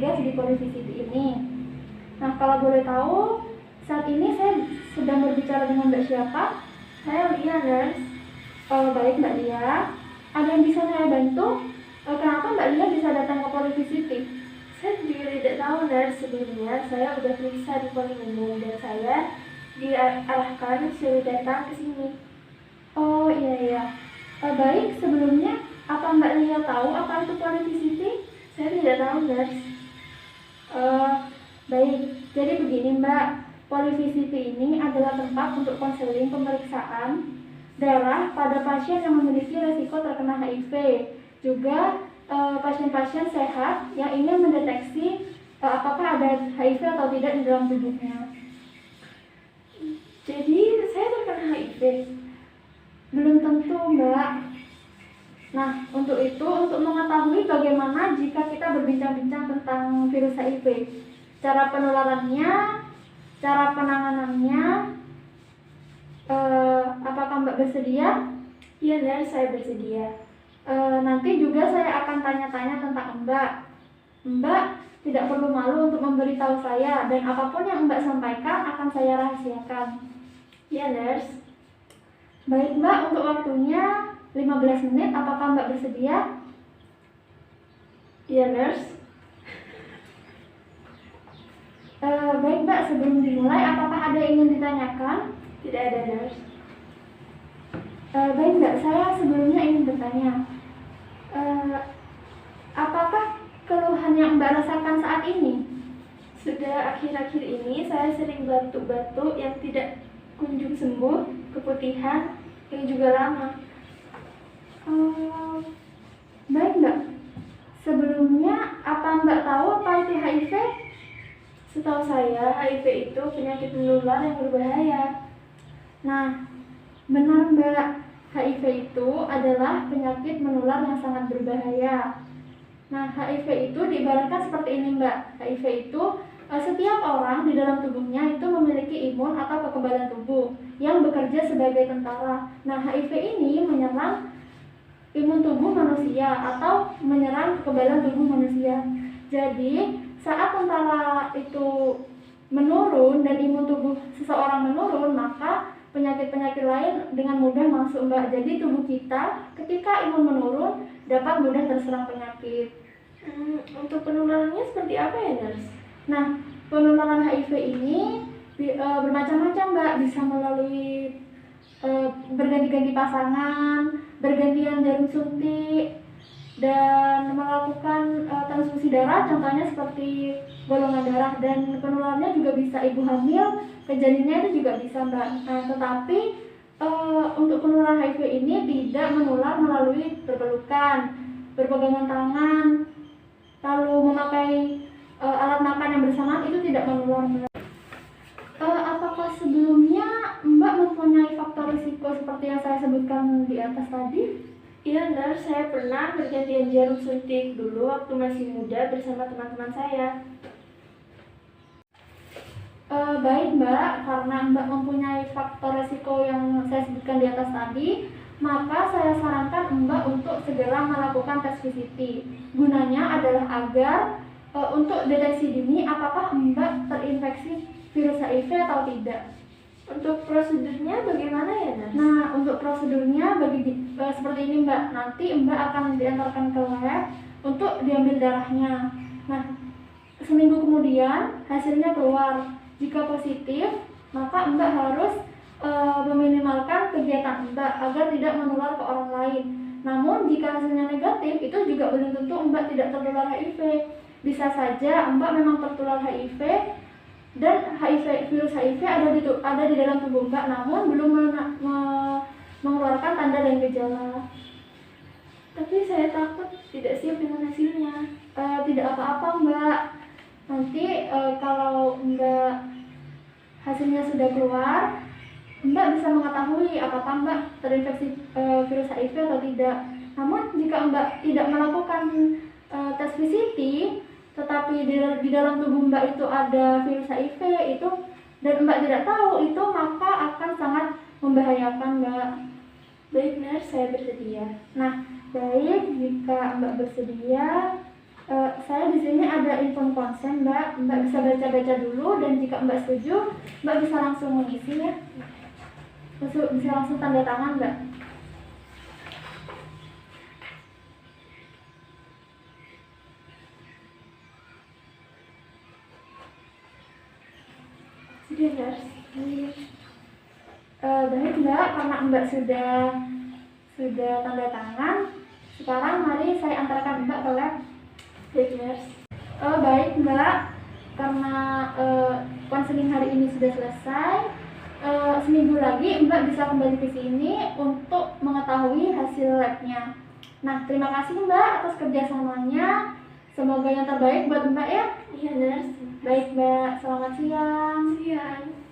bertugas di Polivisiti ini. Nah, kalau boleh tahu, saat ini saya sedang berbicara dengan Mbak siapa? Saya Lia, Nurse. Baik Mbak Lia, ada yang bisa saya bantu? Kenapa Mbak Lia bisa datang ke Polivisiti? Saya juga tidak tahu, Nurse. Sebelumnya saya sudah periksa di poli umum dan saya diarahkan suruh datang ke sini. Oh iya. Baik, sebelumnya apa Mbak Lia tahu apa itu Polivisiti? Saya tidak tahu, Nurse. Baik, jadi begini Mbak, Polivisiti ini adalah tempat untuk konseling pemeriksaan darah pada pasien yang memiliki resiko terkena HIV. Juga pasien-pasien sehat yang ingin mendeteksi apakah ada HIV atau tidak di dalam tubuhnya. Jadi saya terkena HIV? Belum tentu Mbak. Nah, untuk itu, untuk mengetahui bagaimana jika kita berbincang-bincang tentang virus HIV, cara penularannya, cara penanganannya, apakah Mbak bersedia? Iya, Nurse, saya bersedia. Nanti juga saya akan tanya-tanya tentang Mbak. Mbak tidak perlu malu untuk memberitahu saya, dan apapun yang Mbak sampaikan akan saya rahasiakan. Iya, Nurse. Baik Mbak, untuk waktunya 15 menit, apakah Mbak bersedia? Iya, Nurse. Baik Mbak, sebelum dimulai, apakah ada yang ingin ditanyakan? Tidak ada, Nurse. Baik Mbak, saya sebelumnya ingin bertanya, apakah keluhan yang Mbak rasakan saat ini? Sudah akhir-akhir ini saya sering batuk-batuk yang tidak kunjung sembuh, keputihan yang juga lama. Baik Mbak, sebelumnya apa Mbak tahu apa itu HIV? Setahu saya, HIV itu penyakit menular yang berbahaya. Nah, benar Mbak, HIV itu adalah penyakit menular yang sangat berbahaya. Nah, HIV itu diibaratkan seperti ini Mbak. HIV itu setiap orang di dalam tubuhnya itu memiliki imun atau kekebalan tubuh yang bekerja sebagai tentara. Nah, HIV ini menyerang imun tubuh manusia atau menyerang kekebalan tubuh manusia. Jadi, saat tentara itu menurun dan imun tubuh seseorang menurun, maka penyakit-penyakit lain dengan mudah masuk Mbak. Jadi tubuh kita ketika imun menurun dapat mudah terserang penyakit. Untuk penularannya seperti apa ya, Nurse? Nah, penularan HIV ini bermacam-macam Mbak, bisa melalui berganti-ganti pasangan, bergantian jarum suntik, dan melakukan transfusi darah, contohnya seperti golongan darah. Dan penularannya juga bisa ibu hamil, ke janinnya itu juga bisa Mbak. Nah, tetapi untuk penularan HIV ini tidak menular melalui berpelukan, berpegangan tangan, lalu memakai alat makan yang bersamaan, itu tidak menular Mbak. Apakah sebelumnya Mbak mempunyai faktor risiko seperti yang saya sebutkan di atas tadi? Iya, Nurse, saya pernah bergantian jarum suntik dulu waktu masih muda bersama teman-teman saya. Baik Mbak, karena Mbak mempunyai faktor risiko yang saya sebutkan di atas tadi, maka saya sarankan Mbak untuk segera melakukan tes VCT. Gunanya adalah agar untuk deteksi dini apakah Mbak terinfeksi virus HIV atau tidak. Untuk prosedurnya bagaimana ya, Nurse? Nah, untuk prosedurnya seperti ini Mbak. Nanti Mbak akan diantarkan ke lab untuk diambil darahnya. Nah, seminggu kemudian hasilnya keluar. Jika positif, maka Mbak harus meminimalkan kegiatan Mbak agar tidak menular ke orang lain. Namun jika hasilnya negatif, itu juga belum tentu Mbak tidak tertular HIV. Bisa saja Mbak memang tertular HIV dan virus HIV ada di dalam tubuh Mbak, namun belum mengeluarkan tanda dan gejala. Tapi saya takut tidak siap dengan hasilnya. Tidak apa-apa Mbak. Nanti kalau Mbak hasilnya sudah keluar, Mbak bisa mengetahui apakah Mbak terinfeksi virus HIV atau tidak. Namun jika Mbak tidak melakukan tes VCT, tetapi di dalam tubuh Mbak itu ada virus HIV itu dan Mbak tidak tahu itu, maka akan sangat membahayakan Mbak. Baik Nurse, saya bersedia. Nah, baik, jika Mbak bersedia, Saya di sini ada info konsen, Mbak. Mbak bisa baca-baca dulu dan jika Mbak setuju, Mbak bisa langsung mengisi ya. Bisa langsung tanda tangan, Mbak. Sudah, Nurse. Baik Mbak, karena Mbak sudah tanda tangan, sekarang mari saya antarkan Mbak ke lab. Baik, Nurse. Baik Mbak, karena konseling hari ini sudah selesai, seminggu lagi Mbak bisa kembali ke sini untuk mengetahui hasil labnya. Nah, terima kasih Mbak atas kerjasamanya. Semoga yang terbaik buat Mbak ya. Iya, Nurse. Baik Mbak, selamat siang. Siang.